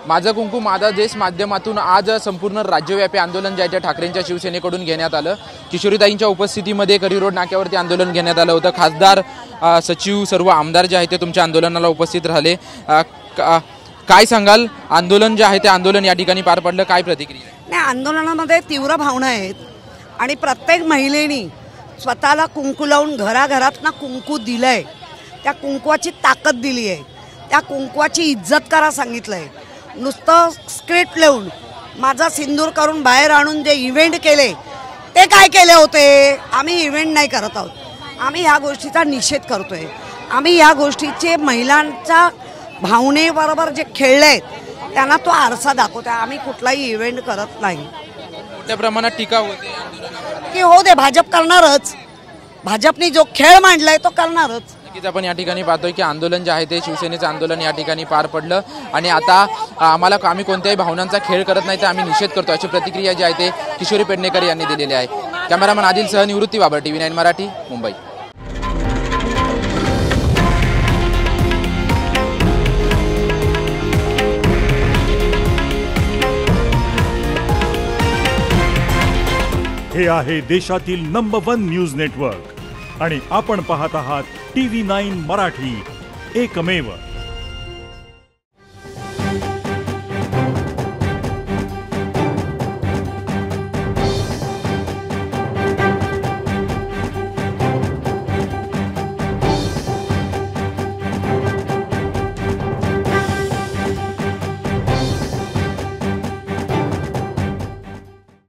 माझं कुंकू माझा देश माध्यमातून आज संपूर्ण राज्यव्यापी आंदोलन जे आहे ते ठाकरेंच्या शिवसेनेकडून घेण्यात आलं। किशोरीताईंच्या उपस्थितीमध्ये करी रोड नाक्यावरती आंदोलन घेण्यात आलं होतं। खासदार सचिव सर्व आमदार जे आहेत ते तुमच्या आंदोलनाला उपस्थित राहिले। काय सांगाल, आंदोलन जे आहे ते आंदोलन या ठिकाणी पार पडलं, काय प्रतिक्रिया? नाही, आंदोलनामध्ये तीव्र भावना आहेत आणि प्रत्येक महिलेनी स्वतःला कुंकू लावून घराघरात ना कुंकू दिलंय। त्या कुंकवाची ताकद दिली आहे, त्या कुंकवाची इज्जत करा सांगितलंय। नुसतं स्क्रिप्ट लिहून माझा सिंदूर करून बाहेर आणून जे इव्हेंट केले ते काय केले होते? आम्ही इव्हेंट नाही करत आहोत, आम्ही ह्या गोष्टीचा निषेध करतोय। आम्ही ह्या गोष्टीचे महिलांच्या भावनेबरोबर जे खेळले त्यांना तो आरसा दाखवतोय। आम्ही कुठलाही इव्हेंट करत नाही। मोठ्या प्रमाणात टीका होते आंदोलनावर की हो दे, भाजप करणारच, भाजपने जो खेळ मांडलाय तो करणारच। नक्कीच आपण या ठिकाणी पाहतोय की आंदोलन जे आहे ते शिवसेनेचं आंदोलन या ठिकाणी पार पडलं आणि आता आम्ही कोणत्याही भावनांचा खेळ करत नाही, तर आम्ही निषेध करतो, अशी प्रतिक्रिया जी आहे ते किशोरी पेडणेकर यांनी दिलेली आहे। कॅमेरामन आदिल सह निवृत्ती बाबर, TV9 मराठी, मुंबई। हे आहे देशातील नंबर 1 न्यूज नेटवर्क आणि आपण पाहत आहात TV9 मराठी, एकमेव।